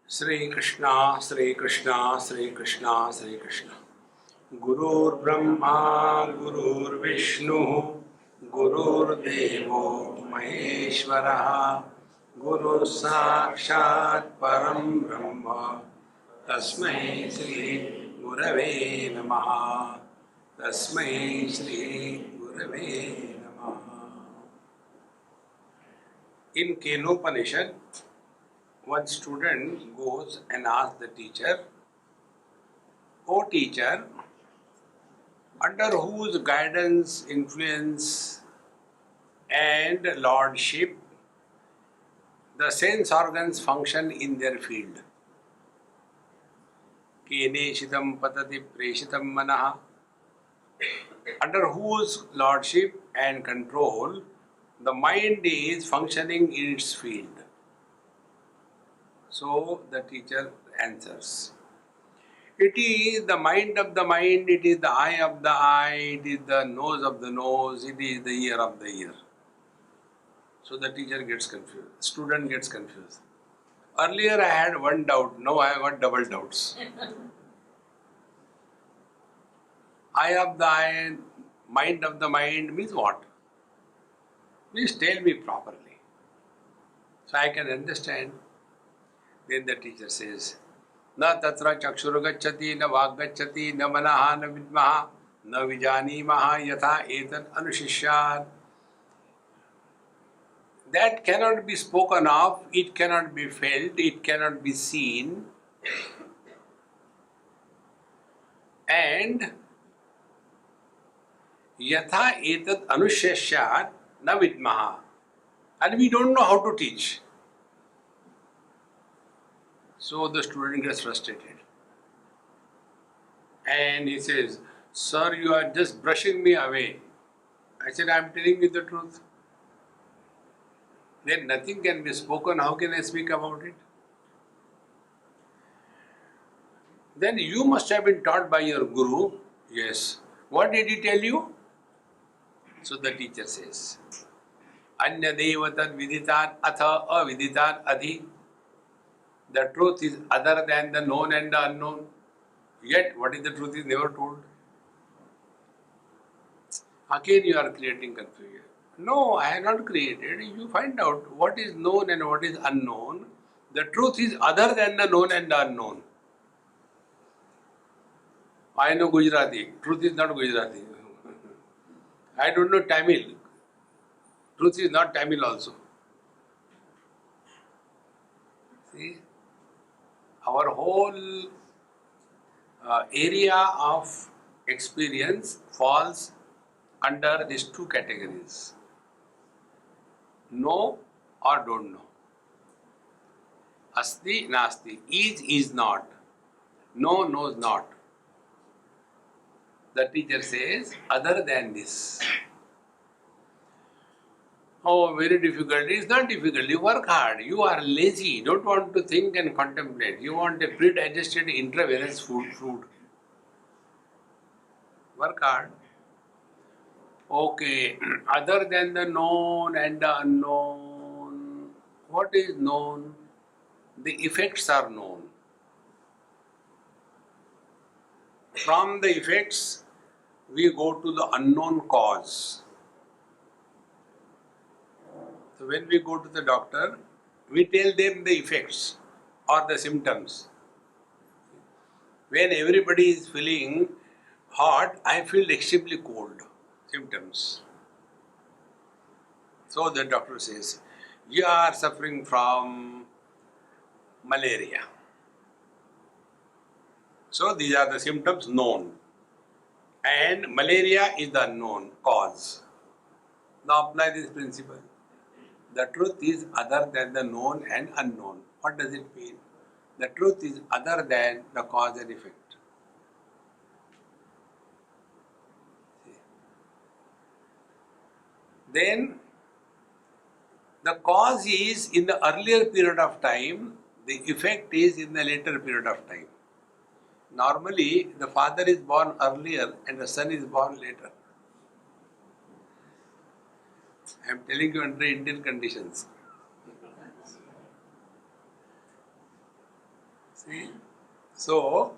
Sri Krishna, Sri Krishna, Sri Krishna, Sri Krishna. Gurur Brahma, Gurur Vishnu, Gurur Devo Maheshwara, Guru Sakshat Param Brahma, Tasmai Sri Gurave Namaha, Tasmai Sri Gurave Namaha. In Kenopanishad, one student goes and asks the teacher, "O teacher, under whose guidance, influence, and lordship the sense organs function in their field?" Keneshitam patati preshitam manaha. Under whose lordship and control the mind is functioning in its field? So the teacher answers, it is the mind of the mind, it is the eye of the eye, it is the nose of the nose, it is the ear of the ear. So the teacher gets confused, student gets confused. Earlier I had one doubt, now I have got double doubts. Eye of the eye, mind of the mind means what? Please tell me properly, so I can understand. Then the teacher says, na tatra chakshuru gacchati, na vag gacchati, na manaha, na vidmaha, na vijanimaha yatha etan anushishyat. That cannot be spoken of, it cannot be felt, it cannot be seen. And yatha etat anushishyat na vidmaha. And we don't know how to teach. So the student gets frustrated. And he says, sir, you are just brushing me away. I said, I am telling you the truth. Then nothing can be spoken, how can I speak about it? Then you must have been taught by your guru. Yes. What did he tell you? So the teacher says, Anya devatad viditat atha aviditat adhi. The truth is other than the known and the unknown. Yet what is the truth is never told. Again you are creating confusion. No, I have not created. You find out what is known and what is unknown. The truth is other than the known and the unknown. I know Gujarati. Truth is not Gujarati. I don't know Tamil. Truth is not Tamil also. See, our whole area of experience falls under these two categories. Know or don't know. Asti, nasti. Is not. Know, knows not. The teacher says, other than this. Oh, very difficult. It's not difficult. You work hard. You are lazy. Don't want to think and contemplate. You want a pre-digested intravenous food. Work hard. Okay. Other than the known and the unknown, what is known? The effects are known. From the effects, we go to the unknown cause. So when we go to the doctor, we tell them the effects or the symptoms. When everybody is feeling hot, I feel extremely cold. Symptoms. So the doctor says, you are suffering from malaria. So these are the symptoms known. And malaria is the unknown cause. Now apply this principle. The truth is other than the known and unknown. What does it mean? The truth is other than the cause and effect. Then the cause is in the earlier period of time, the effect is in the later period of time. Normally, the father is born earlier and the son is born later. I am telling you under Indian conditions. See? So,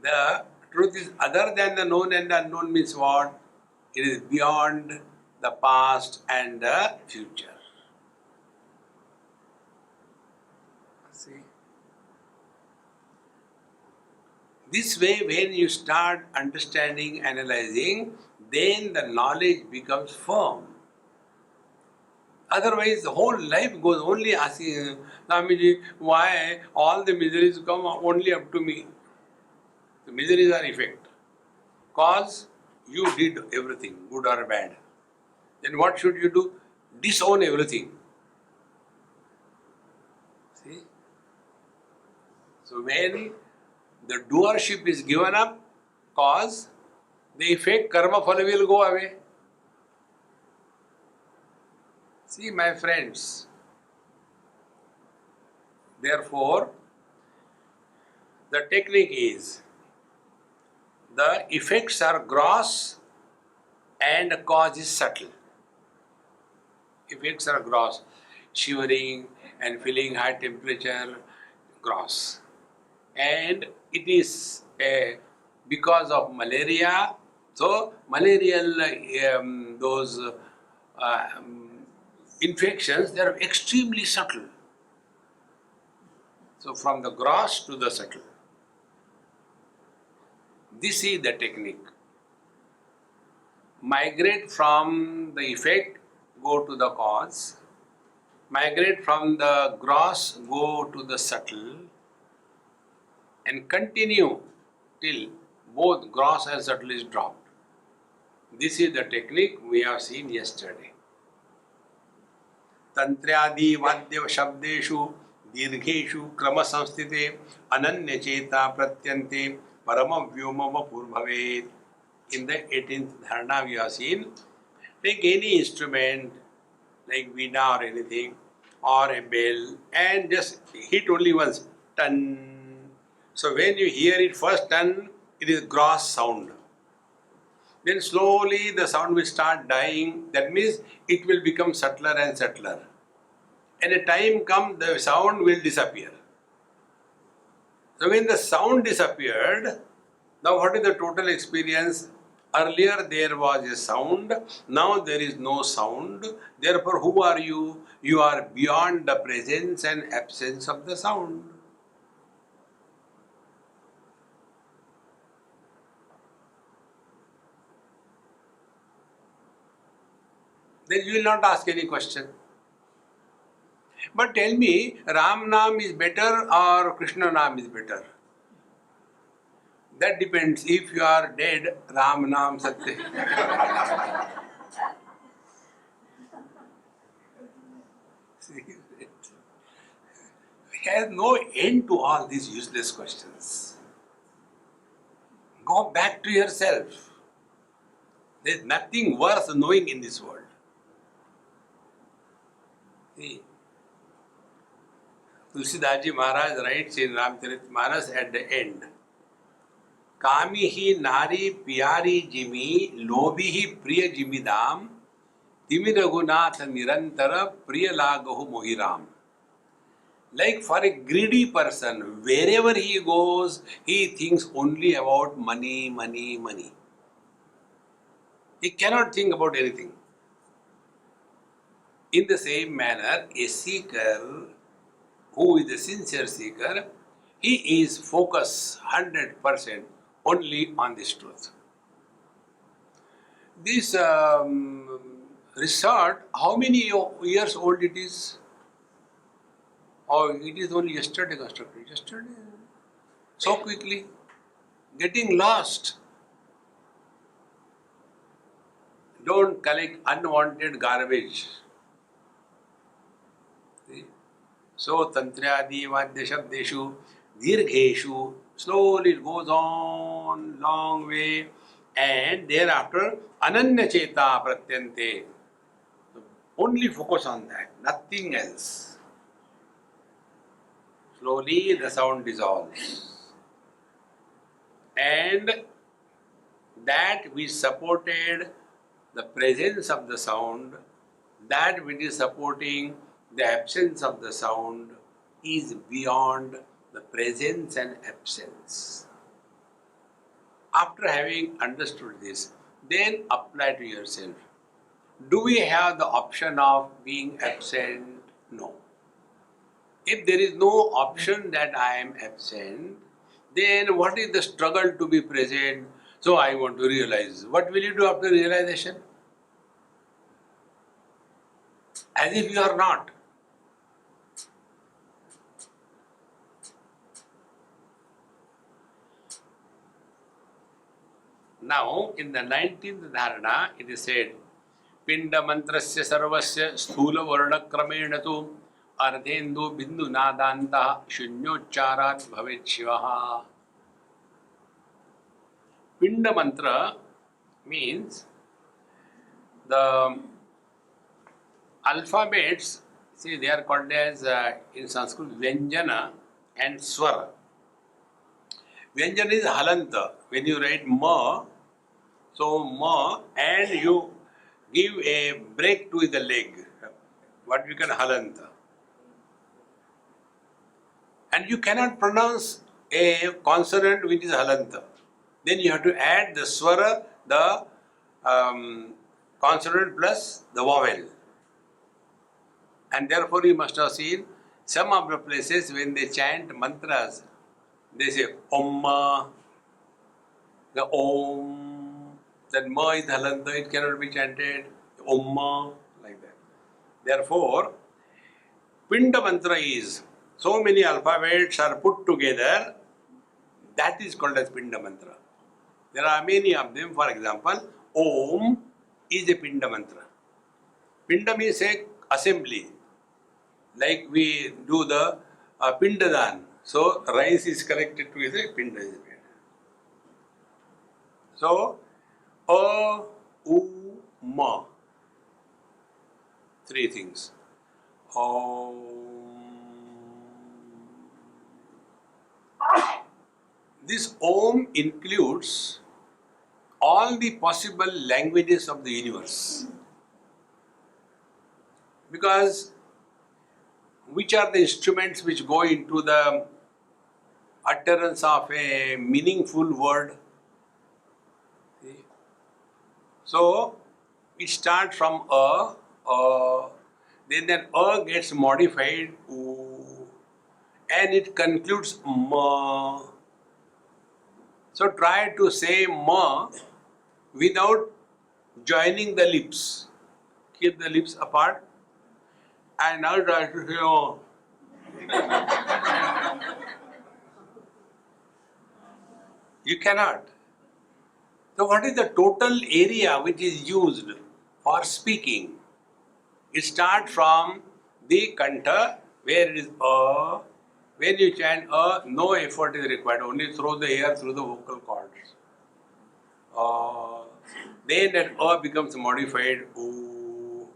the truth is other than the known and unknown means what? It is beyond the past and the future. See? This way, when you start understanding, analyzing, then the knowledge becomes firm. Otherwise, the whole life goes only asking, Swamiji, why all the miseries come only up to me? The miseries are effect. Cause you did everything, good or bad. Then what should you do? Disown everything. See? So when the doership is given up, cause the effect, karma phala will go away. See, my friends, therefore, the technique is the effects are gross and the cause is subtle. Effects are gross, shivering and feeling high temperature, gross. And it is because of malaria. So, malarial, those infections, they are extremely subtle. So, from the gross to the subtle. This is the technique. Migrate from the effect, go to the cause. Migrate from the gross, go to the subtle. And continue till both gross and subtle is dropped. This is the technique we have seen yesterday. Tantradi vadya shabdeshu dirgheshu krama samstite ananya cheta pratyante parama vyoma purbhavet. In the 18th dharana we have seen, take any instrument like veena or anything or a bell and just hit only once, tan. So when you hear it first tan, it is gross sound. Then slowly the sound will start dying. That means it will become subtler and subtler. And a time comes, the sound will disappear. So when the sound disappeared, now what is the total experience? Earlier there was a sound, now there is no sound. Therefore, who are you? You are beyond the presence and absence of the sound. Then you will not ask any question. But tell me, Ram Naam is better or Krishna Naam is better? That depends. If you are dead, Ram Naam Satya. There is no end to all these useless questions. Go back to yourself. There is nothing worth knowing in this world. See, Tulsidaji Maharaj writes in Ramcharitmanas at the end, Kami hi nari piyari jimi, lobi hi priya jimidam, timi raghunatha nirantara priya lagahu mohiram. Like for a greedy person, wherever he goes, he thinks only about money, money, money. He cannot think about anything. In the same manner, a seeker who is a sincere seeker, he is focused 100% only on this truth. This resort, how many years old it is? Oh, it is only yesterday constructed. Yesterday? So quickly. Getting lost. Don't collect unwanted garbage. See? So, Tantradi Vadya Shabdeshu Dirgheshu, slowly it goes on, long way, and thereafter Ananya Cheta Pratyante. Only focus on that, nothing else. Slowly the sound dissolves. And that which supported the presence of the sound, that which is supporting the absence of the sound is beyond the presence and absence. After having understood this, then apply to yourself. Do we have the option of being absent? No. If there is no option that I am absent, then what is the struggle to be present? So I want to realize. What will you do after realization? As if you are not. Now, in the 19th Dharana, it is said, Pinda mantrasya sarvasya sthula varna kramena tu ardhendu bindu nadanta shunyocharat bhavet shivaha. Pinda mantra means the alphabets, see they are called as in Sanskrit Vijnana and Swara. Vyanjana is halanta. When you write ma, so ma and you give a break to the leg, what we call halanta. And you cannot pronounce a consonant which is halanta. Then you have to add the swara, the consonant plus the vowel. And therefore you must have seen some of the places when they chant mantras, they say Omma, the Om, that Ma is halanta, it cannot be chanted, Omma, like that. Therefore, Pinda mantra is, so many alphabets are put together, that is called as Pinda mantra. There are many of them, for example, Om is a Pinda mantra. Pinda means a assembly, like we do the Pindadan. So, rice is collected to a Pinda. So, A, U, Ma. Three things. Om. This Om includes all the possible languages of the universe. Because which are the instruments which go into the utterance of a meaningful word? So, it starts from then that gets modified, and it concludes ma. So, try to say ma without joining the lips. Keep the lips apart, and now try to say oh. You cannot. So what is the total area which is used for speaking? It starts from the kanta, where it is a. When you chant a, no effort is required, only throw the air through the vocal cords. Then that a becomes modified o.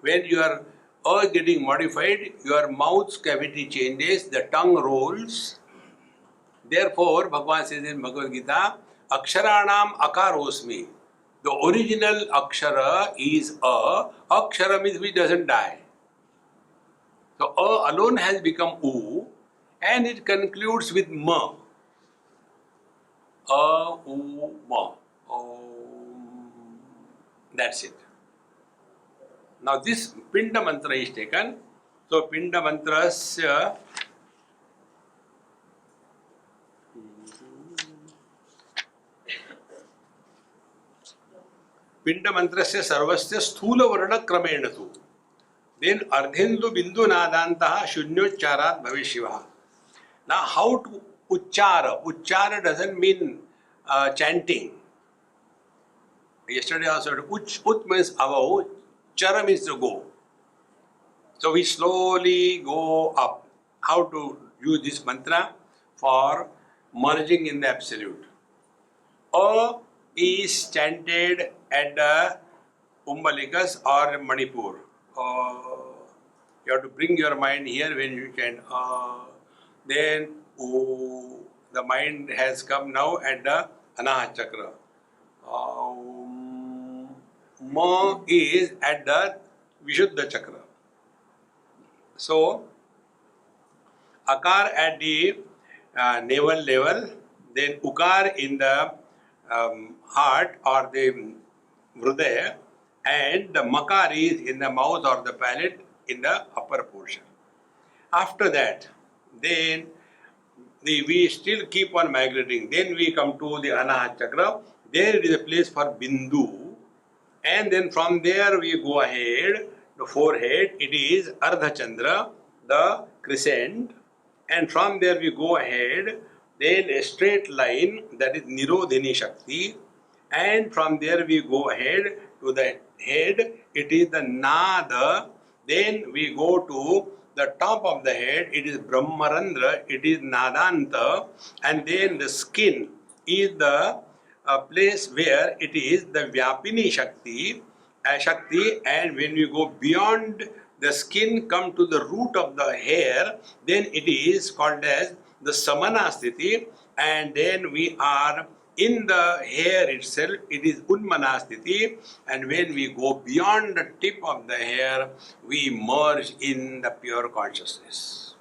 When you are getting modified, your mouth's cavity changes, the tongue rolls. Therefore, Bhagavan says in Bhagavad Gita, Aksharanam akarosmi. The original akshara is a. Akshara means which doesn't die. So, a alone has become u, and it concludes with ma. A, u, ma. That's it. Now, this Pinda mantra is taken. So, Pinda mantrasya Pinda mantrasya sarvasya sthula varna kramena tu. Then ardhendu bindu nadantaha shunyocharat bhavishivaha. Now how to uchara? Uchara doesn't mean chanting. Yesterday I said ut means above, chara means to go. So we slowly go up. How to use this mantra for merging in the absolute? A is chanted at the Umbalikas or Manipur. You have to bring your mind here when you chant. Then the mind has come now at the Anahat Chakra. Ma is at the Vishuddha Chakra. So, Akar at the navel level, then Ukar in the heart or the Hridaya, and the Makar is in the mouth or the palate in the upper portion. After that, then we still keep on migrating. Then we come to the Anahat Chakra. There it is a place for Bindu. And then from there we go ahead, the forehead, it is Ardha Chandra, the crescent. And from there we go ahead, then a straight line, that is Nirodhini Shakti. And from there we go ahead to the head, it is the Nada. Then we go to the top of the head, it is Brahmarandra, it is Nadanta. And then the skin is the place where it is the Vyapini Shakti, and when we go beyond the skin, come to the root of the hair, then it is called as the Samana Sthiti, and then we are in the hair itself, it is Unmana Sthiti, and when we go beyond the tip of the hair, we merge in the pure consciousness.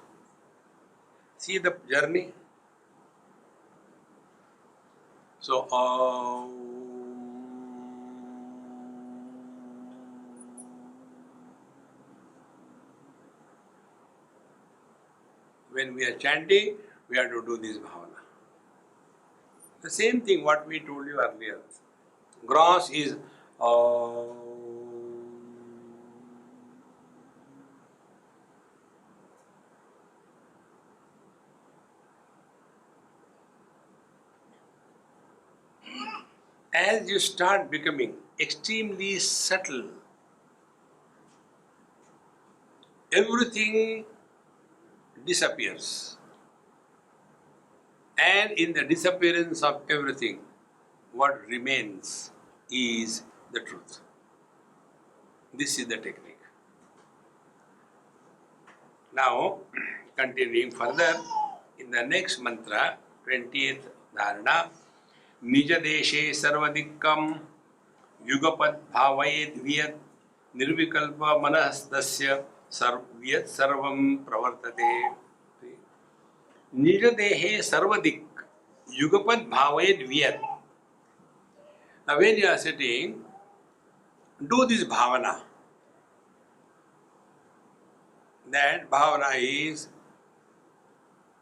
See the journey? So, when we are chanting, we have to do this bhavana. The same thing what we told you earlier. Gross is as you start becoming extremely subtle, everything disappears. And in the disappearance of everything, what remains is the truth. This is the technique. Now, continuing further, in the next mantra, 20th dharana, Nija deshe sarvadikkam yugapad bhavayet viyat nirvikalpa manastasya sarvyat sarvam pravartate. Nija dehe sarvadik yugapad bhavayet viyat. Now when you are sitting, do this bhavana. That bhavana is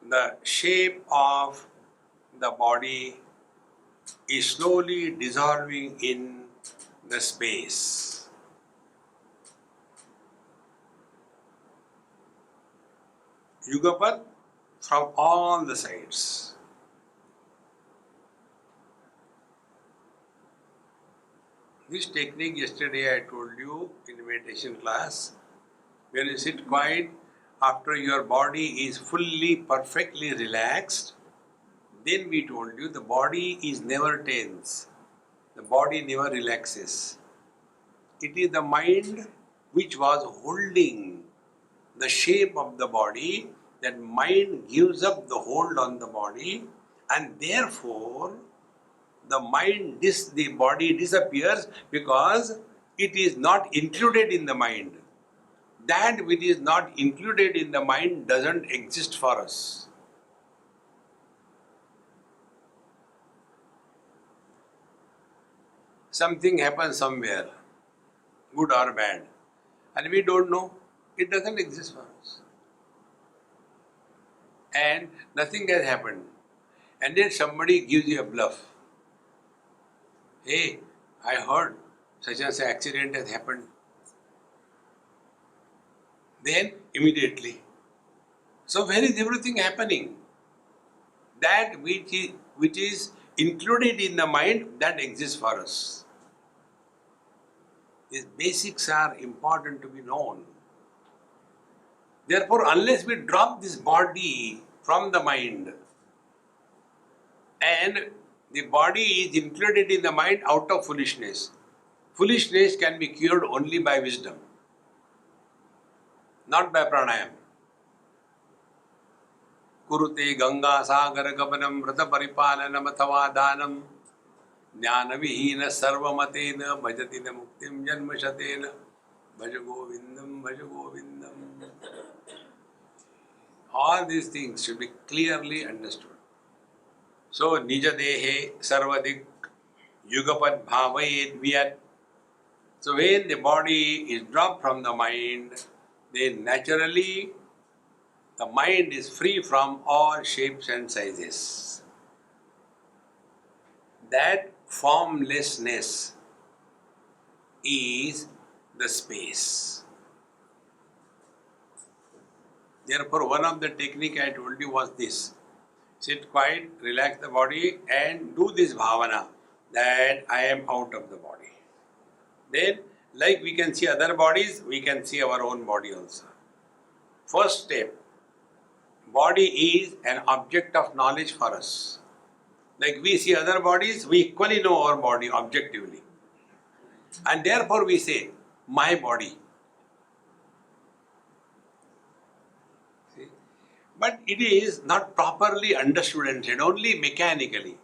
the shape of the body is slowly dissolving in the space. Yugapat from all the sides. This technique yesterday I told you in meditation class. When you sit quiet, after your body is fully, perfectly relaxed, then we told you the body is never tense. The body never relaxes. It is the mind which was holding the shape of the body. That mind gives up the hold on the body, and therefore the body disappears because it is not included in the mind. That which is not included in the mind doesn't exist for us. Something happens somewhere, good or bad, and we don't know, it doesn't exist for us. And nothing has happened. And then somebody gives you a bluff. Hey, I heard such and such accident has happened. Then immediately. So where is everything happening? That which is included in the mind, that exists for us. These basics are important to be known. Therefore, unless we drop this body from the mind, and the body is included in the mind out of foolishness. Foolishness can be cured only by wisdom, not by pranayam. Kurute ganga sagar gabanam vrata paripalanam athava danam jnana vihina sarvamatena bhajatina muktim janmashatena bhaja govindam bhaja govindam. All these things should be clearly understood. So, Nija Dehe Sarvadik Yugapad Bhavayet Vyat. So, when the body is dropped from the mind, then naturally the mind is free from all shapes and sizes. That formlessness is the space. Therefore, one of the technique I told you was this. Sit quiet, relax the body and do this bhavana that I am out of the body. Then, like we can see other bodies, we can see our own body also. First step, body is an object of knowledge for us. Like we see other bodies, we equally know our body objectively. And therefore we say, my body. See? But it is not properly understood and said, only mechanically.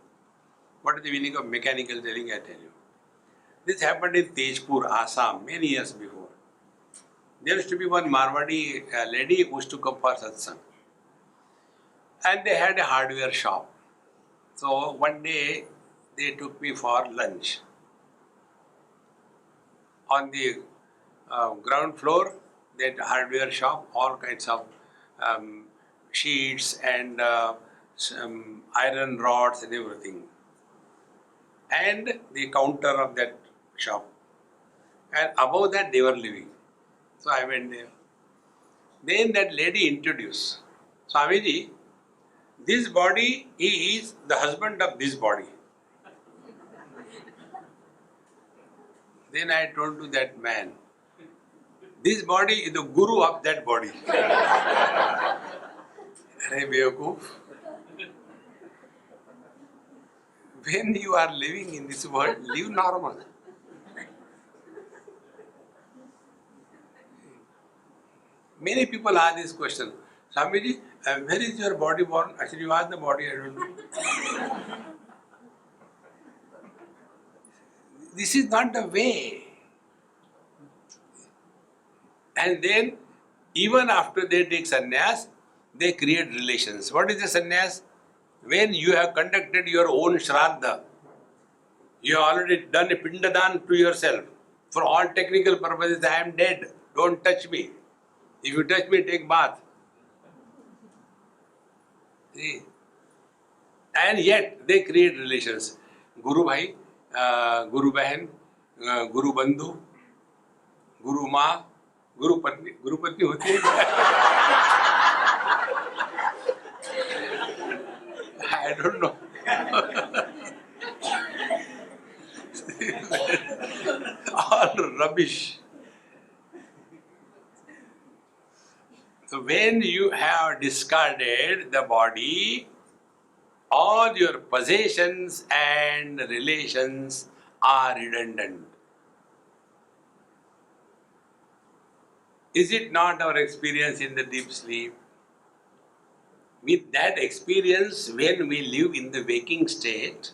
What is the meaning of mechanical telling, I tell you. This happened in Tejpur, Assam, many years before. There used to be one Marwadi lady who used to come for satsang. And they had a hardware shop. So one day they took me for lunch. On the ground floor, that hardware shop, all kinds of sheets and some iron rods and everything. And the counter of that shop. And above that they were living. So I went there. Then that lady introduced, Swamiji, this body, he is the husband of this body. Then I told to that man, this body is the guru of that body. Arey Bevakoof. When you are living in this world, live normal. Many people ask this question, Swamiji, where is your body born? Actually, you ask the body, I don't know. This is not the way. And then, even after they take sannyas, they create relations. What is the sannyas? When you have conducted your own shraddha, you have already done a pindadan to yourself. For all technical purposes, I am dead. Don't touch me. If you touch me, take bath. See? And yet, they create relations. Guru Bhai, Guru Bahan, Guru Bandhu, Guru Ma, Guru Patni. Guru Patni hoti hai? I don't know. All rubbish. So when you have discarded the body, all your possessions and relations are redundant. Is it not our experience in the deep sleep? With that experience, when we live in the waking state,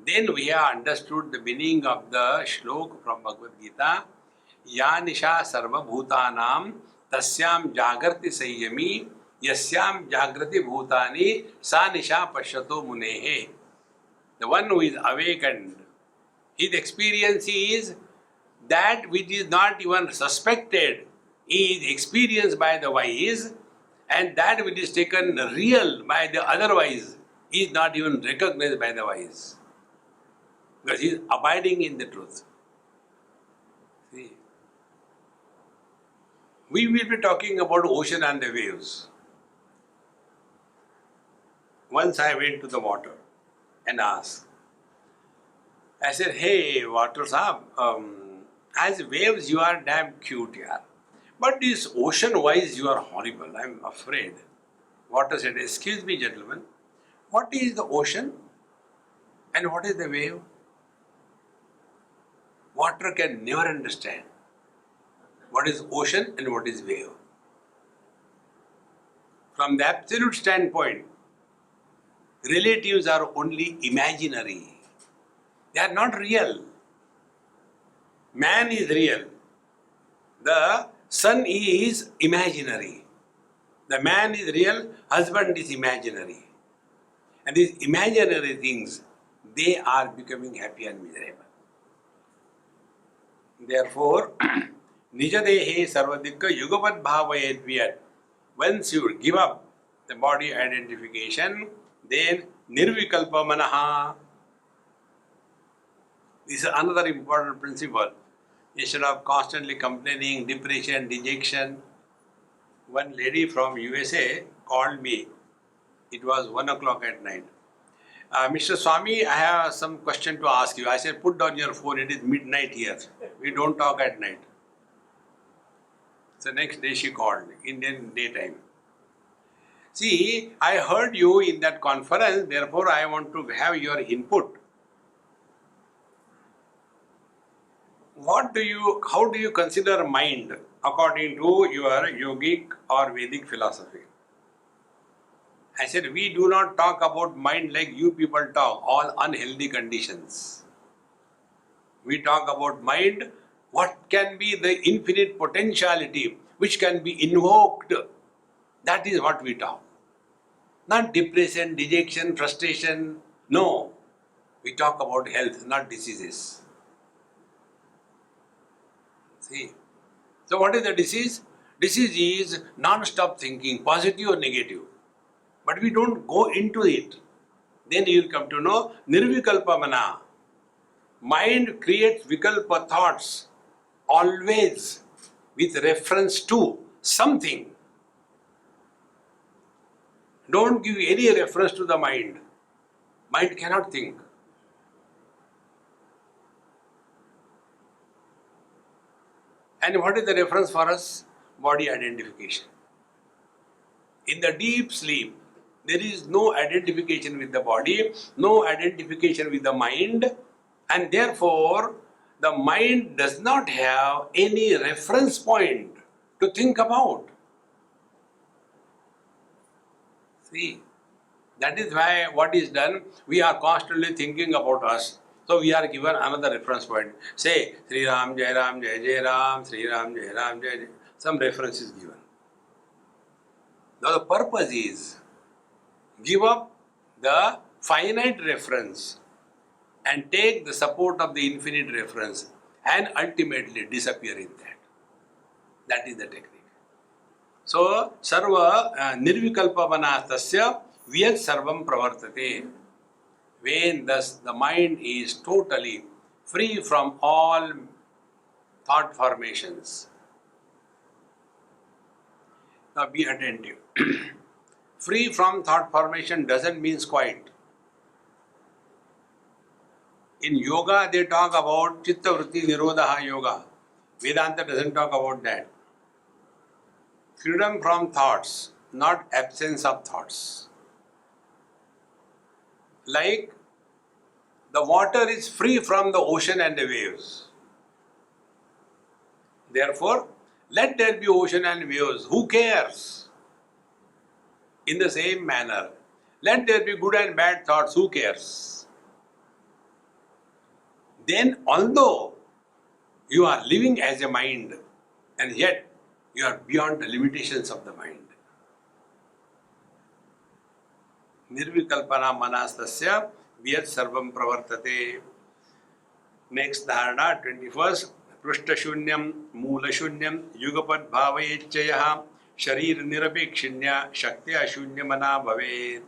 then we have understood the meaning of the shlok from Bhagavad Gita. Ya nisha sarva bhutanam tasyam jagrati sayyami yasyam jagrati bhutani sa nisha pashyato munehe. The one who is awakened, his experience is that which is not even suspected is experienced by the wise, and that which is taken real by the otherwise is not even recognized by the wise. Because he is abiding in the truth. See? We will be talking about ocean and the waves. Once I went to the water and asked. I said, hey, water sahab, as waves you are damn cute, yaar. But this ocean-wise you are horrible, I am afraid. Water said, excuse me gentlemen, what is the ocean and what is the wave? Water can never understand what is ocean and what is wave. From the absolute standpoint, relatives are only imaginary. They are not real. Man is real. The sun is imaginary. The man is real, husband is imaginary. And these imaginary things, they are becoming happy and miserable. Therefore, Nijadehe Sarvadikka Yugapad Bhavayadvyat. Once you give up the body identification, then Nirvikalpa Manaha. This is another important principle. Instead of constantly complaining, depression, dejection, one lady from USA called me. It was 1 o'clock at night. Mr. Swami, I have some question to ask you. I said, put down your phone, it is midnight here. We don't talk at night. So next day she called, Indian daytime. See, I heard you in that conference, therefore I want to have your input. How do you consider mind according to your yogic or Vedic philosophy? I said, we do not talk about mind like you people talk, all unhealthy conditions. We talk about mind, what can be the infinite potentiality which can be invoked. That is what we talk. Not depression, dejection, frustration. No. We talk about health, not diseases. See. So what is the disease? Disease is non-stop thinking, positive or negative. But we don't go into it. Then you will come to know Nirvikalpa Mana. Mind creates Vikalpa thoughts always with reference to something. Don't give any reference to the mind. Mind cannot think. And what is the reference for us? Body identification. In the deep sleep, there is no identification with the body, no identification with the mind, and therefore the mind does not have any reference point to think about. See, that is why what is done, we are constantly thinking about us. So we are given another reference point. Say, Sri Ram, Jai Ram, Jai Jai Ram, Sri Ram, Jai Ram, Jai Jai. Some reference is given. Now the purpose is, give up the finite reference and take the support of the infinite reference and ultimately disappear in that. That is the technique. So, sarva nirvikalpa manastasya vyat sarvam pravartate. When thus the mind is totally free from all thought formations. Now be attentive. Free from thought formation doesn't mean quiet. In yoga they talk about chitta vritti nirodha yoga. Vedanta doesn't talk about that. Freedom from thoughts, not absence of thoughts. Like the water is free from the ocean and the waves. Therefore, let there be ocean and waves. Who cares? In the same manner, let there be good and bad thoughts. Who cares? Then, although you are living as a mind, and yet you are beyond the limitations of the mind. Nirvikalpana manastasya vyat sarvam pravartate. Next dharana, 21st. Prusthashunyam, Moolashunyam, Yugapad Bhavayechyaha, Sharir Nirapekshinya, Shaktya Shunyamana Bhavet.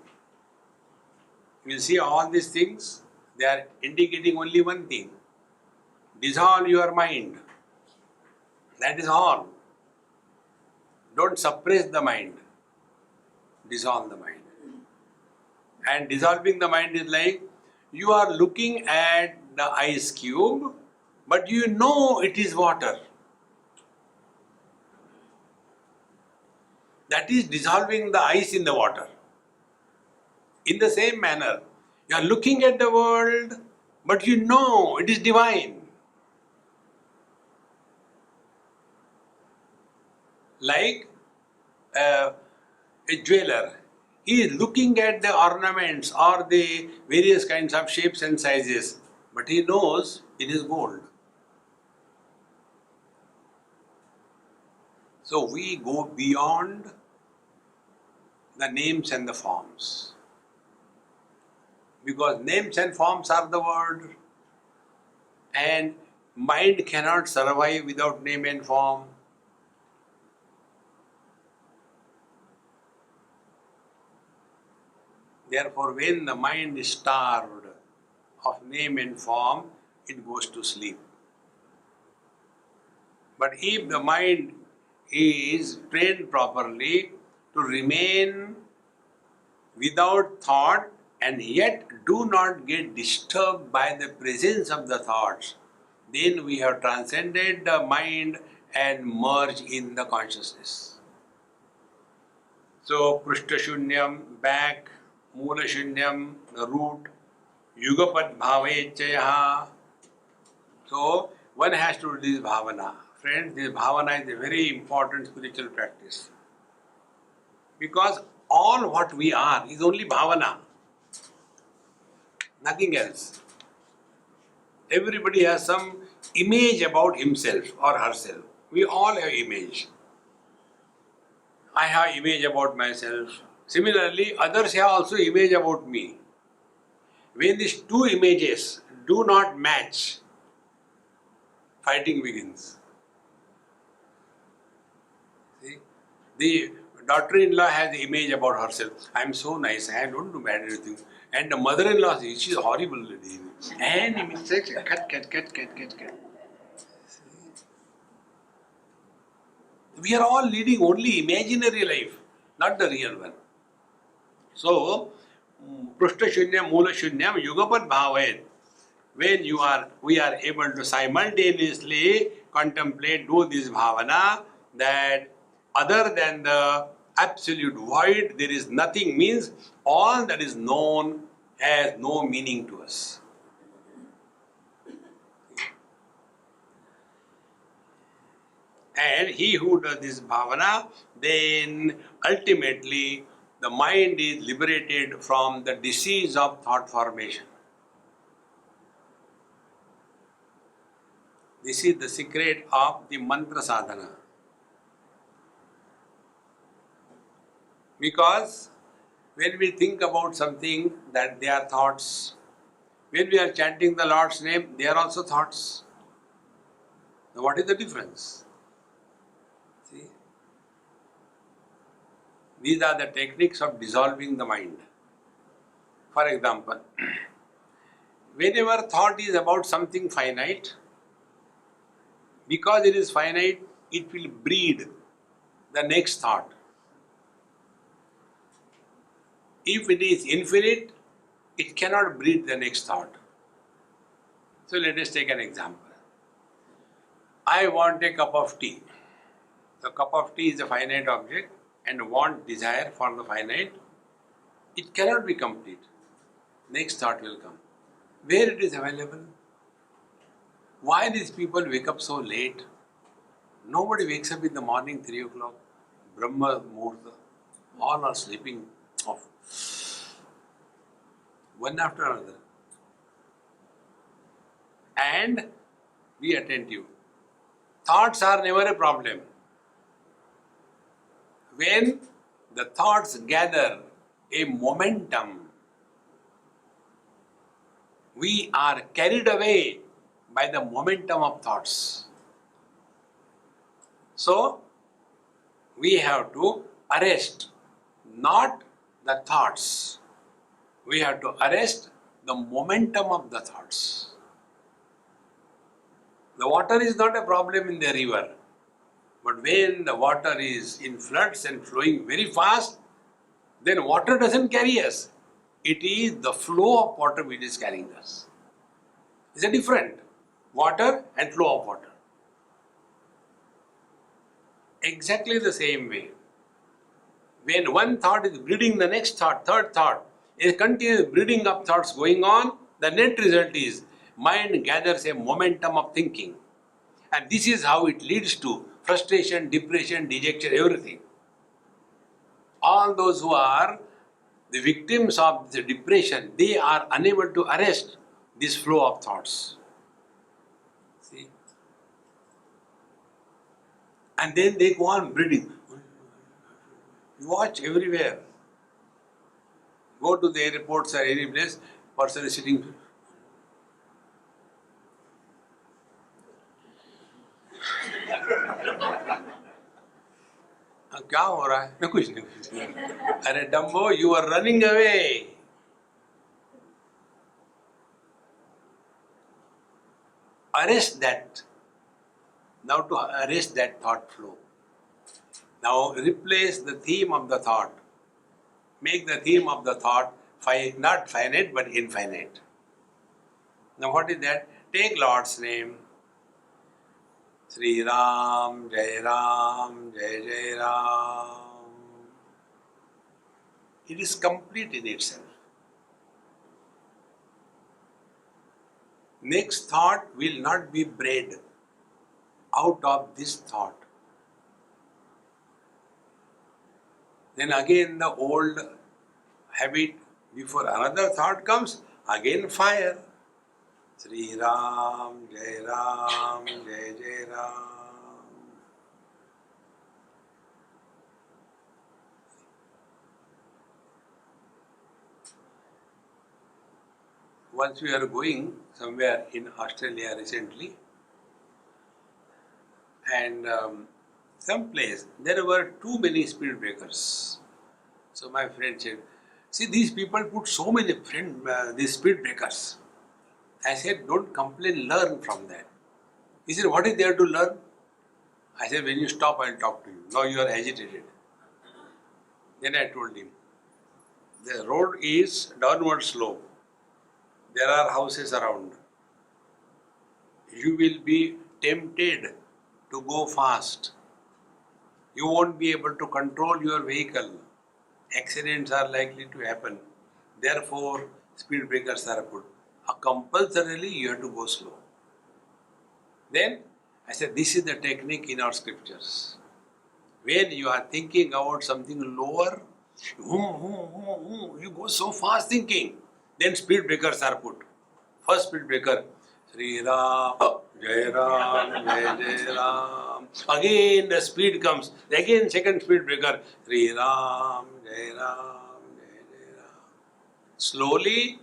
You see all these things, they are indicating only one thing. Dissolve your mind. That is all. Don't suppress the mind. Dissolve the mind. And dissolving the mind is like, you are looking at the ice cube, but you know it is water. That is dissolving the ice in the water. In the same manner, you are looking at the world, but you know it is divine. Like a jeweler, he is looking at the ornaments or the various kinds of shapes and sizes, but he knows it is gold. So we go beyond the names and the forms. Because names and forms are the word, and mind cannot survive without name and form. Therefore, when the mind is starved of name and form, it goes to sleep. But if the mind is trained properly to remain without thought and yet do not get disturbed by the presence of the thoughts, then we have transcended the mind and merged in the consciousness. So, Prishta Shunyam, back, Mula Shunyam, the root, Yugapad Bhavechayaha. So, one has to do this bhavana. Friends, this bhavana is a very important spiritual practice. Because all what we are is only bhavana, nothing else. Everybody has some image about himself or herself. We all have image. I have image about myself. Similarly, others have also image about me. When these two images do not match, fighting begins. See? The daughter-in-law has the image about herself. I am so nice, I don't do bad anything. And the mother-in-law says, she is a horrible lady. And he means, cut. We are all leading only imaginary life, not the real one. So, Prishta Shunyam, Mula Shunyam, Yugapad Bhavet. When we are able to simultaneously contemplate, do this bhavana, that other than the absolute void, there is nothing, means all that is known has no meaning to us. And he who does this bhavana, then ultimately the mind is liberated from the disease of thought formation. This is the secret of the mantra sadhana. Because when we think about something, that they are thoughts. When we are chanting the Lord's name, they are also thoughts. Now what is the difference? See? These are the techniques of dissolving the mind. For example, whenever thought is about something finite, because it is finite, it will breed the next thought. If it is infinite, it cannot breed the next thought. So let us take an example. I want a cup of tea. The cup of tea is a finite object and want, desire for the finite. It cannot be complete. Next thought will come. Where it is available? Why these people wake up so late? Nobody wakes up in the morning 3 o'clock. Brahma Muhurta. All are sleeping off. One after another. And be attentive. Thoughts are never a problem. When the thoughts gather a momentum, we are carried away by the momentum of thoughts. So, we have to arrest not the thoughts. We have to arrest the momentum of the thoughts. The water is not a problem in the river. But when the water is in floods and flowing very fast, then water doesn't carry us. It is the flow of water which is carrying us. It's a different water and flow of water. Exactly the same way. When one thought is breeding the next thought, third thought, a continuous breeding of thoughts going on, the net result is mind gathers a momentum of thinking. And this is how it leads to frustration, depression, dejection, everything. All those who are the victims of the depression, they are unable to arrest this flow of thoughts. See? And then they go on breeding. You watch everywhere. Go to the airports or any place, person is sitting. क्या हो रहा है? नहीं कुछ नहीं. अरे Dumbo, you are running away. Arrest that. Now to arrest that thought flow. Now replace the theme of the thought. Make the theme of the thought not finite but infinite. Now what is that? Take Lord's name. Sri Ram, Jai Ram, Jai Jai Ram. It is complete in itself. Next thought will not be bred out of this thought. Then again the old habit, before another thought comes, again fire. Sri Ram, Jai Ram, Jai Jai Ram. Once we are going somewhere in Australia recently, and some place, there were too many speed breakers. So my friend said, see, these people put so many these speed breakers. I said, don't complain, learn from that. He said, what is there to learn? I said, when you stop, I'll talk to you. Now you are agitated. Then I told him, the road is downward slope. There are houses around. You will be tempted to go fast. You won't be able to control your vehicle. Accidents are likely to happen. Therefore, speed breakers are put. Compulsorily, you have to go slow. Then I said, this is the technique in our scriptures. When you are thinking about something lower, you go so fast thinking. Then speed breakers are put. First speed breaker, Sri Ram, Jai Ram, Jai Jai Ram. Again the speed comes. Again second speed breaker, Sri Ram, Jai Ram, Jai Jai Ram. Slowly,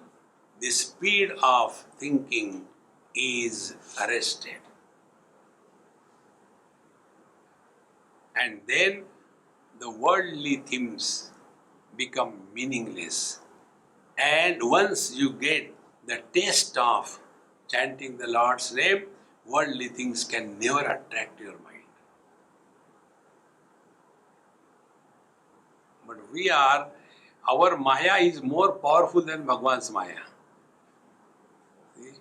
the speed of thinking is arrested. And then the worldly themes become meaningless. And once you get the taste of chanting the Lord's name, worldly things can never attract your mind. But our Maya is more powerful than Bhagwan's Maya. See?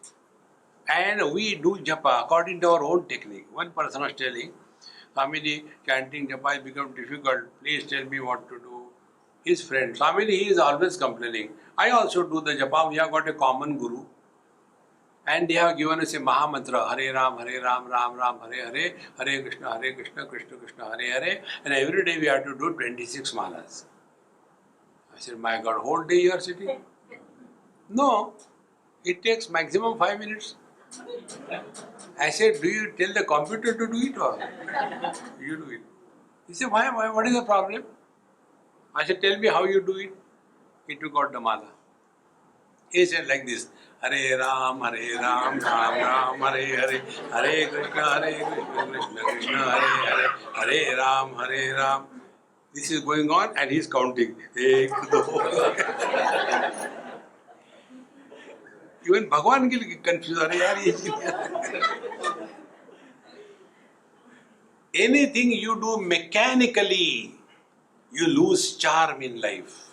And we do japa according to our own technique. One person was telling, Swamiji, chanting japa has become difficult. Please tell me what to do. His friend, Swamiji, he is always complaining. I also do the japa. We have got a common guru. And they have given us a Maha Mantra, Hare Ram, Ram Ram, Hare Hare, Hare Krishna, Krishna Krishna, Hare Hare. And every day we have to do 26 malas. I said, my God, whole day you are sitting? No, it takes maximum 5 minutes. I said, do you tell the computer to do it or you do it? He said, why, what is the problem? I said, tell me how you do it. He took out the mala. He said like this, Hare Ram, Ram Ram, Hare Hare, Hare Krishna, Krishna Krishna, Hare Hare, Hare Ram. This is going on and he is counting. Even Bhagwan will confuse. Anything you do mechanically, you lose charm in life.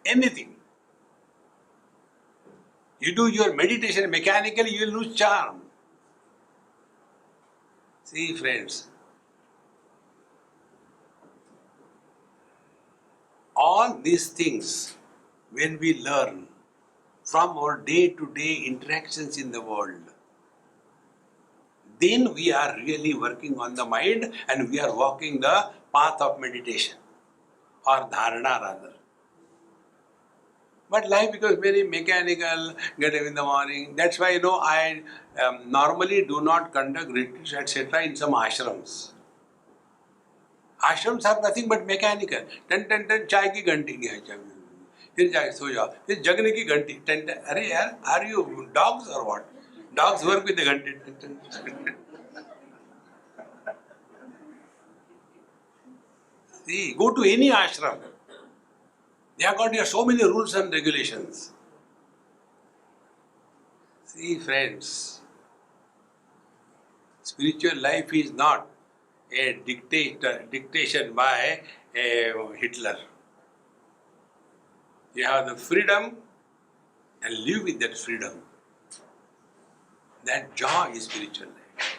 Anything. You do your meditation mechanically, you lose charm. See, friends, all these things, when we learn from our day-to-day interactions in the world, then we are really working on the mind and we are walking the path of meditation or dharana rather. But life becomes very mechanical, get up in the morning. That's why I normally do not conduct retreats etc. in some ashrams. Ashrams are nothing but mechanical. टन टन टन चाय की घंटी नहीं है, फिर जाके सो जाओ, फिर जगने की घंटी टन टन. अरे यार, आर यू डॉग्स और what? Dogs work with the ghanti टन टन. See, go to any ashram. They have got so many rules and regulations. See, friends, spiritual life is not a dictation by a Hitler. You have the freedom and live with that freedom. That joy is spiritual life.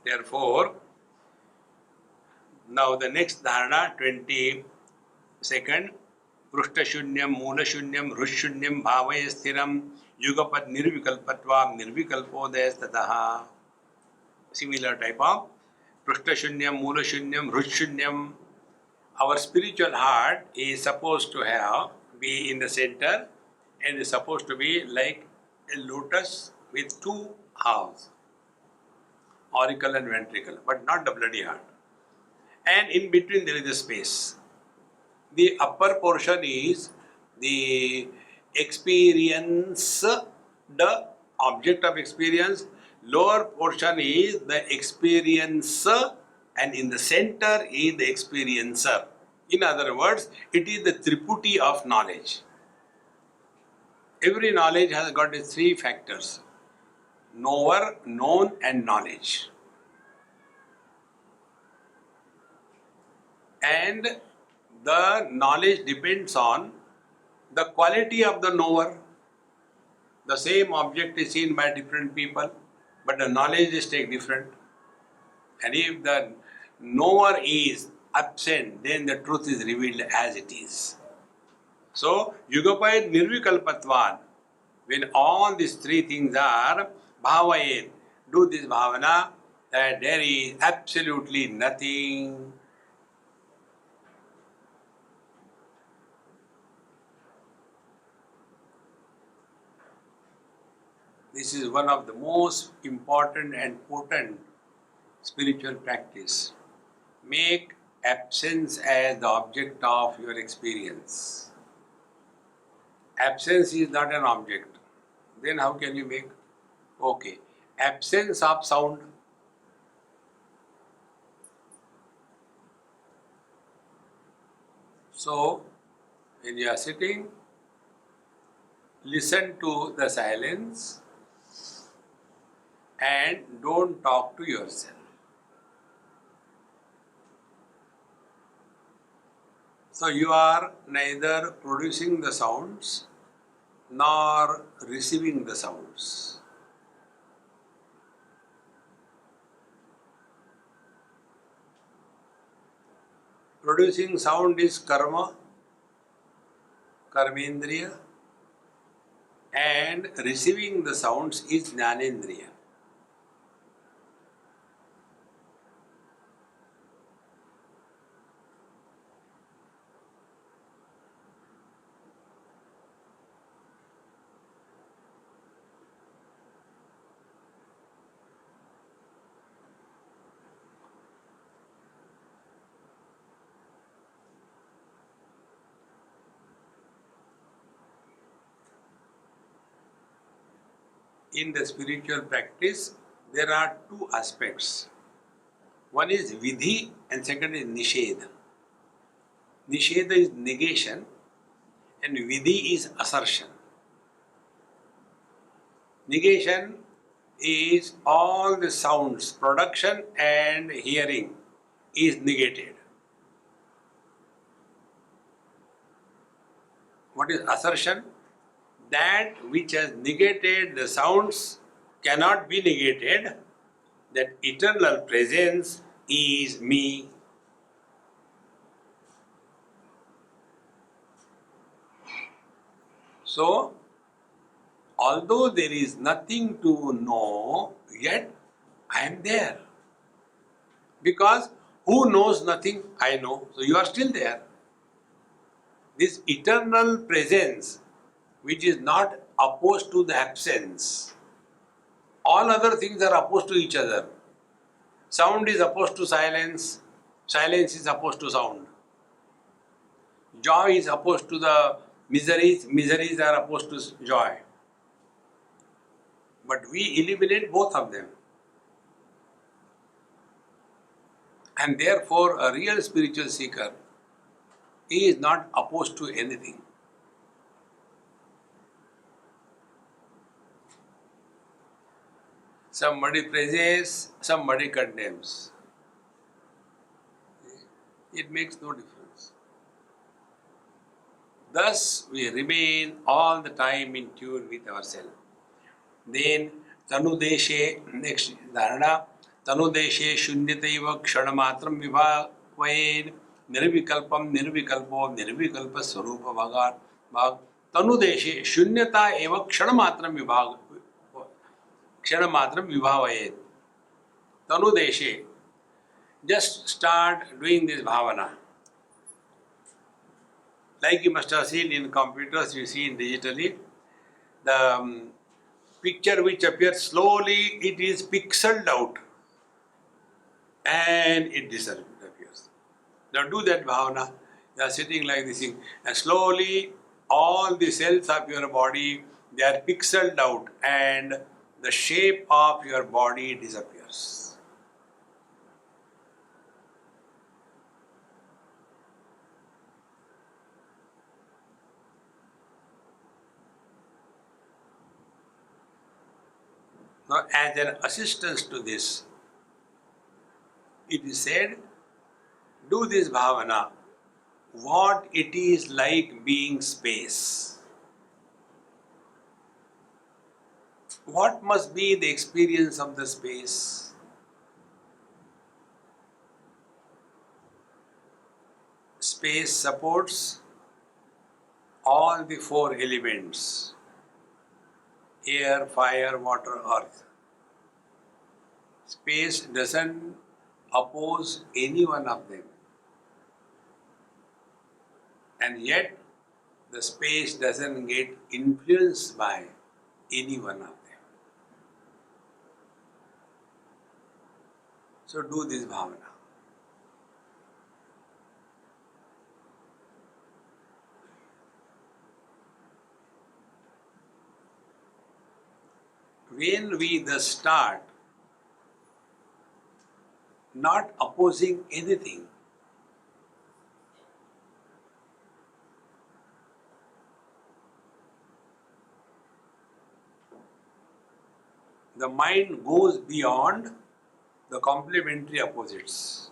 Therefore, now the next dharana, 22nd, पृष्ठशून्यम मूलशून्यम हृशून्यम भावय स्थिरम युगपद निर्विकल्पत्वाम निर्विकल्पोदयस्ततः. Similar type of पृष्ठशून्यम मूलशून्यम हृशून्यम. Our spiritual heart is supposed to be in the center and is supposed to be like a lotus with two halves, auricle and ventricle, but not the bloody heart. And in between there is a space. The upper portion is the experience, the object of experience. Lower portion is the experiencer, and in the center is the experiencer. In other words, it is the triputi of knowledge. Every knowledge has got its three factors: knower, known, and knowledge. And the knowledge depends on the quality of the knower. The same object is seen by different people, but the knowledge is take different. And if the knower is absent, then the truth is revealed as it is. So, Yugapayat Nirvikalpatvan, when all these three things are bhavayet, do this bhavana, that there is absolutely nothing. This is one of the most important and potent spiritual practice. Make absence as the object of your experience. Absence is not an object. Then how can you make? Okay. Absence of sound. So, when you are sitting, listen to the silence and don't talk to yourself. So you are neither producing the sounds nor receiving the sounds. Producing sound is karma, karmendriya, and receiving the sounds is jnanendriya. In the spiritual practice, there are two aspects. One is vidhi and second is nisheda. Nisheda is negation and vidhi is assertion. Negation is all the sounds, production and hearing is negated. What is assertion? That which has negated the sounds cannot be negated. That eternal presence is me. So, although there is nothing to know, yet I am there. Because who knows nothing? I know. So you are still there. This eternal presence, which is not opposed to the absence. All other things are opposed to each other. Sound is opposed to silence, Silence is opposed to sound. Joy is opposed to the miseries. Miseries are opposed to joy. But we eliminate both of them. And therefore, a real spiritual seeker is not opposed to anything. Somebody praises, somebody condemns. It makes no difference. Thus, we remain all the time in tune with ourselves. Then, Tanudeshe, next dharana, Tanudeshe shunyataiva kshanamatram vibhavayen nirvikalpam nirvikalpo nirvikalpa swarupa bhag. Tanudeshe shunyata eva kshanamatram vibhavayen. Tanudeshe, just start doing this bhavana. Like you must have seen in computers, you see in digitally, the picture which appears slowly, it is pixeled out and it disappears. Now do that bhavana. You are sitting like this thing, and slowly all the cells of your body, they are pixeled out and the shape of your body disappears. Now, as an assistance to this, it is said, do this bhavana, what it is like being space. What must be the experience of the space? Space supports all the four elements: air, fire, water, earth. Space doesn't oppose any one of them. And yet, the space doesn't get influenced by any one of them. So do this bhavana. When we thus start not opposing anything, the mind goes beyond the complementary opposites.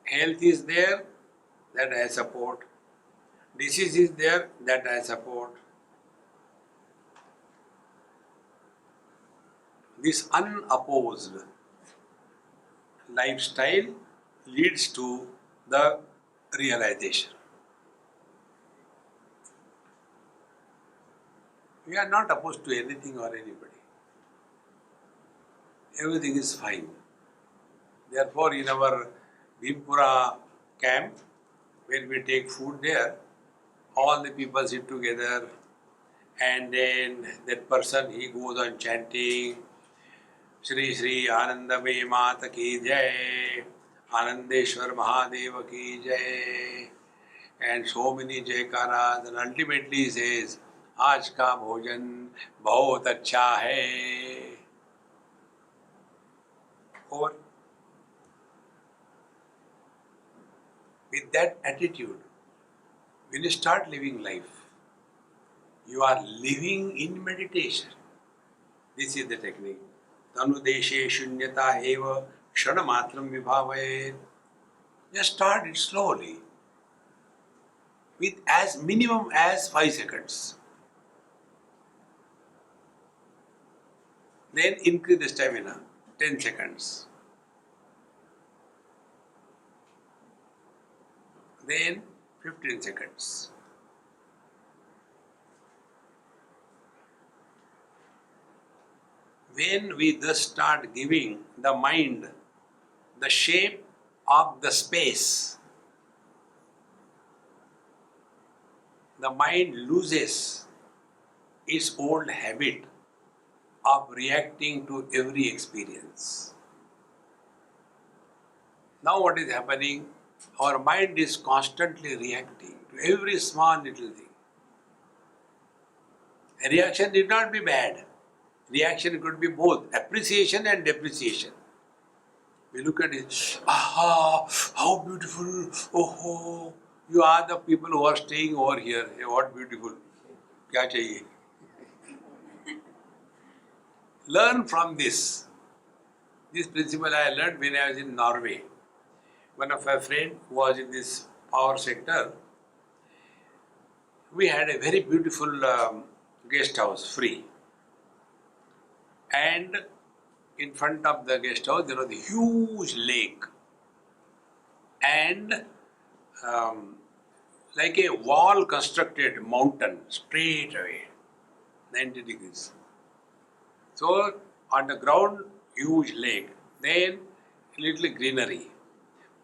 Health is there, that I support. Disease is there, that I support. This unopposed lifestyle leads to the realization. We are not opposed to anything or anybody. Everything is fine. Therefore, in our Bhimpura camp, when we take food there, all the people sit together, and then that person, he goes on chanting, Shri Shri Anandamay Mata Ki Jai, Anandeshwar Mahadeva Ki Jai, and so many Jaikaras, and ultimately he says, आज का भोजन बहुत अच्छा है. Or with that attitude, when you start living life, you are living in meditation. This is the technique. Tanudeshe shunyata eva ksanamatram vibhavaye. Just start it slowly, with as minimum as 5 seconds. Then increase the stamina, 10 seconds. Then 15 seconds. When we thus start giving the mind the shape of the space, the mind loses its old habit of reacting to every experience. Now what is happening? Our mind is constantly reacting to every small little thing. A reaction need not be bad. Reaction could be both appreciation and depreciation. We look at it, aha, how beautiful, oh, you are the people who are staying over here. Hey, what beautiful. Kya chahiye? Learn from this. This principle I learned when I was in Norway. One of my friends who was in this power sector, we had a very beautiful guest house, free. And in front of the guest house there was a huge lake. And like a wall constructed mountain straight away, 90 degrees. So on the ground, huge lake, then little greenery,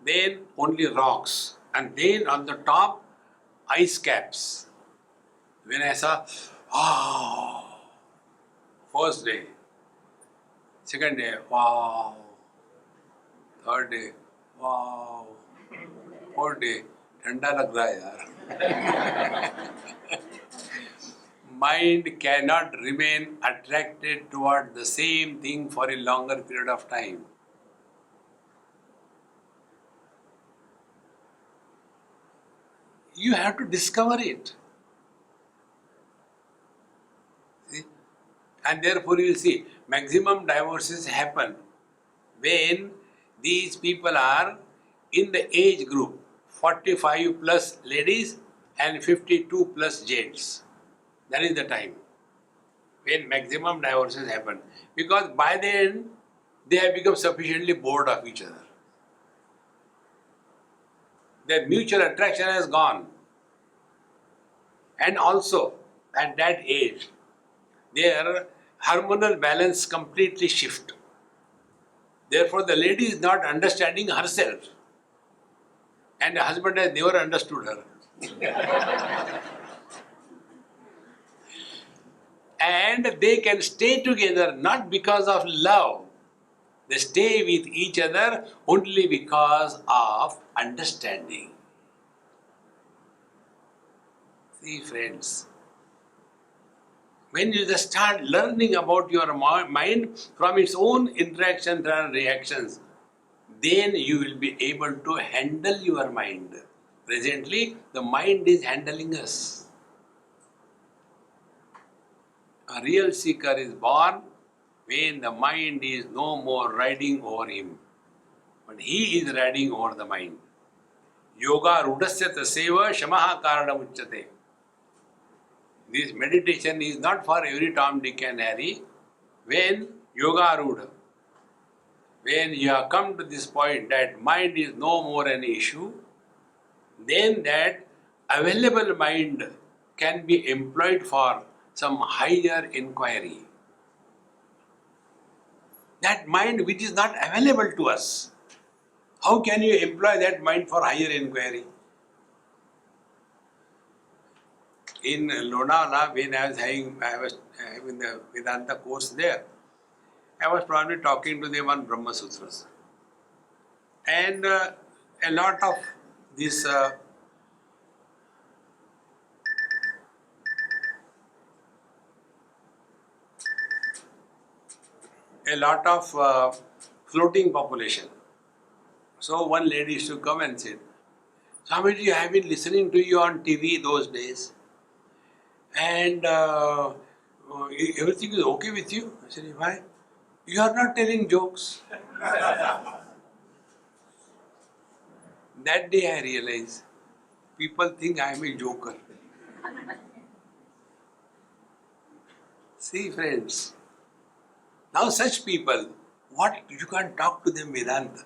then only rocks, and then on the top, ice caps. When I saw, wow, first day, second day, wow, third day, wow, fourth day, ठंडा लग रहा है यार. Mind cannot remain attracted toward the same thing for a longer period of time. You have to discover it. See? And therefore you will see, maximum divorces happen when these people are in the age group 45 plus ladies and 52 plus gents. That is the time when maximum divorces happen. Because by then they have become sufficiently bored of each other. Their mutual attraction has gone. And also at that age, their hormonal balance completely shift. Therefore the lady is not understanding herself. And the husband has never understood her. And they can stay together not because of love. They stay with each other only because of understanding. See, friends, when you just start learning about your mind from its own interactions and reactions, then you will be able to handle your mind. Presently, the mind is handling us. A real seeker is born when the mind is no more riding over him, but he is riding over the mind. Yoga rudasya taseva shamaha karanam uchyate. This meditation is not for every Tom, Dick and Harry. When yoga rudha, when you have come to this point that mind is no more an issue, then that available mind can be employed for some higher inquiry. That mind which is not available to us, how can you employ that mind for higher inquiry? In Lonavala, when I was having the Vedanta course there, I was probably talking to them on Brahma Sutras. And a lot of this floating population. So one lady used to come and said, Swamiji, I have been listening to you on TV those days, and everything is okay with you? I said, why? You are not telling jokes. That day I realized, people think I am a joker. See, friends, now such people, what you can't talk to them Vedanta.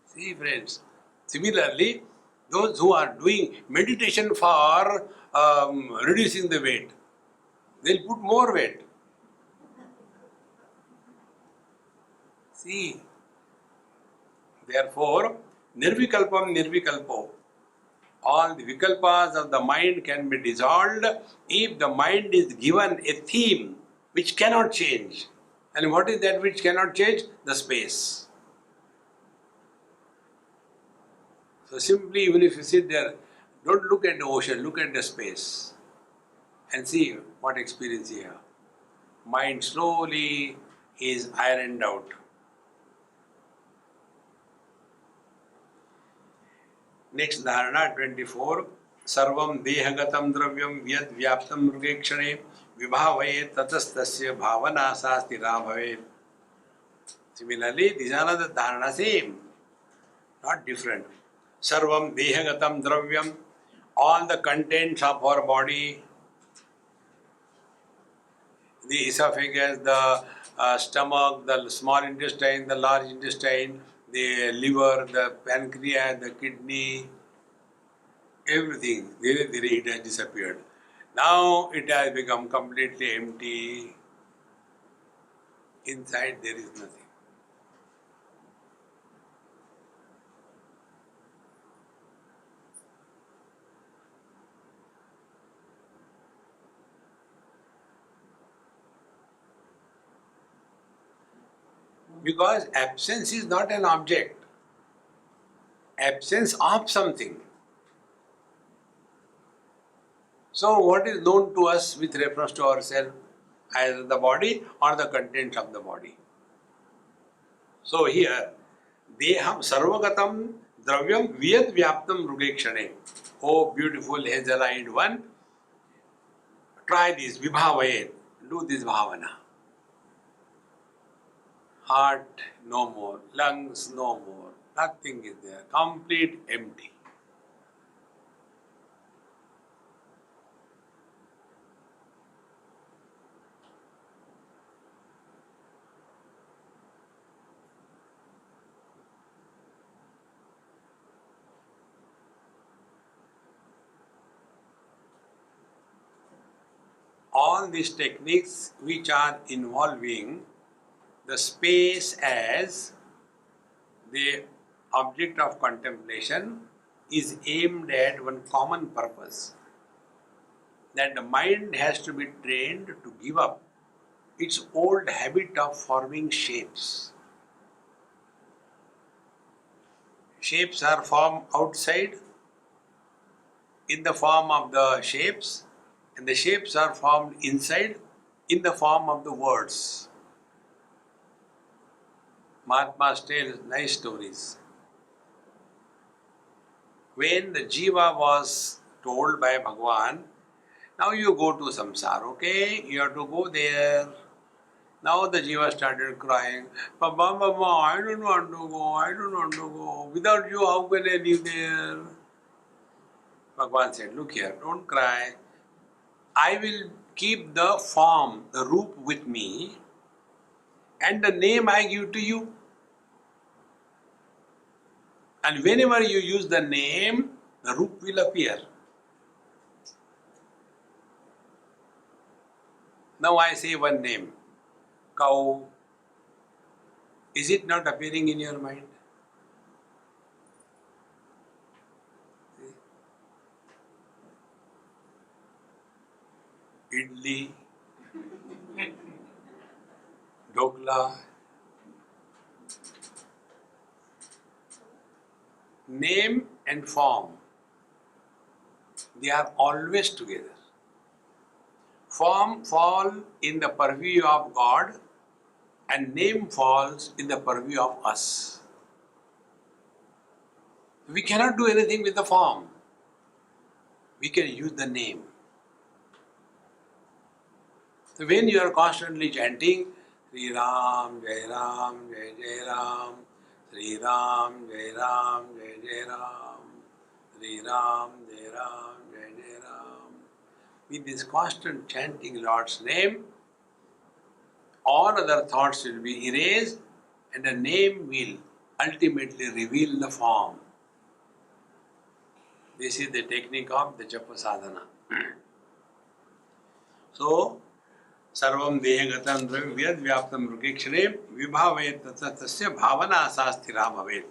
See, friends, similarly, those who are doing meditation for reducing the weight, they'll put more weight. See, therefore, nirvikalpam nirvikalpo. All the vikalpas of the mind can be dissolved if the mind is given a theme which cannot change. And what is that which cannot change? The space. So simply, even if you sit there, don't look at the ocean, look at the space and see what experience you have. Mind slowly is ironed out. Next dharana 24. Sarvam dehagatam dravyam vyad vyaptam mrugekshane vibhavaye tatastasya bhavana sastira bhavet. Similarly, these are the dharana same, not different. Sarvam dehagatam dravyam, all the contents of our body, the esophagus, the stomach, the small intestine, the large intestine, the liver, the pancreas, the kidney, everything, it has disappeared. Now it has become completely empty. Inside there is nothing. Because absence is not an object. Absence of something. So what is known to us with reference to ourselves? Either the body or the contents of the body. So here, Deham Sarvagatam Dravyam Vyad Vyaptam Rugekshane. Oh beautiful hazel-eyed one, try this, Vibhavayet, do this bhavana. Heart no more, lungs no more, nothing is there, complete empty. All these techniques which are involving the space as the object of contemplation is aimed at one common purpose, that the mind has to be trained to give up its old habit of forming shapes. Shapes are formed outside in the form of the shapes, and the shapes are formed inside in the form of the words. Mahatmas tell nice stories. When the Jiva was told by Bhagwan, now you go to samsara, okay? You have to go there. Now the Jiva started crying, Baba, Baba, I don't want to go, I don't want to go. Without you, how can I live there? Bhagwan said, look here, don't cry. I will keep the form, the roop with me, and the name I give to you. And whenever you use the name, the roop will appear. Now I say one name, cow. Is it not appearing in your mind? Idli, dokla. Name and form, they are always together. Form falls in the purview of God and name falls in the purview of us. We cannot do anything with the form. We can use the name. So when you are constantly chanting Sri Ram, Jai Ram, Jai Jai Ram, Sri Ram, Jai Ram, Jai Jai Ram, Sri Ram, Jai Ram, Jai Jai Ram. With this constant chanting Lord's name, all other thoughts will be erased and the name will ultimately reveal the form. This is the technique of the Japa Sadhana. So, Sarvam Dehagatam Vyad Vyaptam Rukekshane Vibhavaye Tatasya Bhavana Sasthira Bhavet.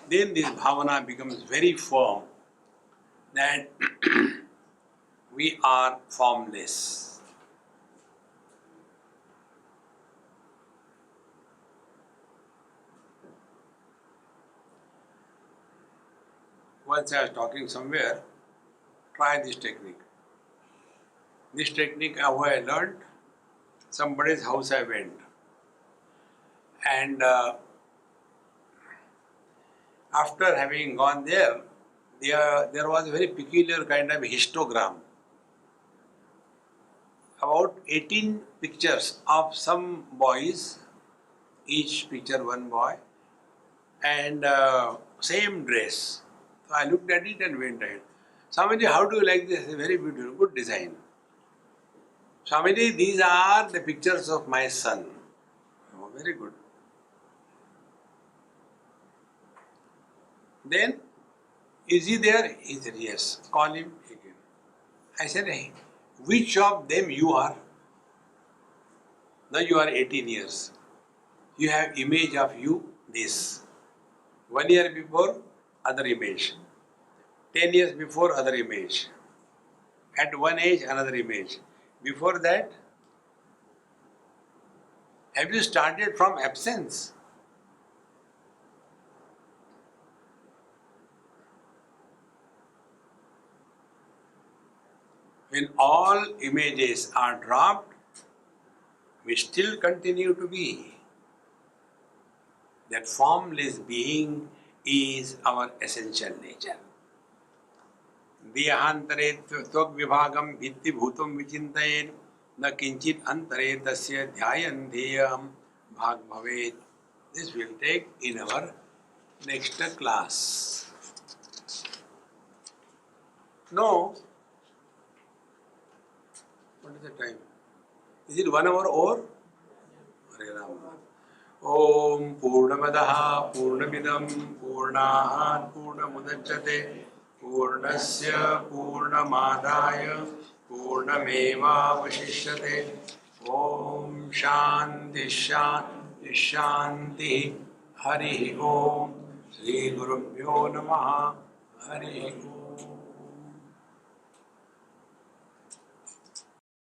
Then this bhavana becomes very firm that we are formless. Once I was talking somewhere, try this technique. This technique how I learned, somebody's house I went. And after having gone there, there was a very peculiar kind of histogram. About 18 pictures of some boys, each picture one boy, and same dress. So I looked at it and went ahead. Swamiji, how do you like this? Very beautiful, good design. Swamiji, these are the pictures of my son. Oh, very good. Then, is he there? He said, yes. Call him again. I said, hey, which of them you are? Now you are 18 years. You have image of you, this. 1 year before, other image. 10 years before, other image. At one age, another image. Before that, have you started from absence? When all images are dropped, we still continue to be. That formless being is our essential nature. Diyahantare tvak vibhagam vitti bhutam vichintayen na kinchit antare tasya dhyayandheyam bhag bhavet. This will take in our next class. No. What is the time? Is it 1 hour or? Hare Rama. Om Purnamadaha Purnamidam Purnahat Purnamudachyate Purnasya Purnamadaya Purnameva Vashishyate. Om Shanti Shanti Shanti. Hari Om. Shri Gurubhyo Namaha. Hari Om.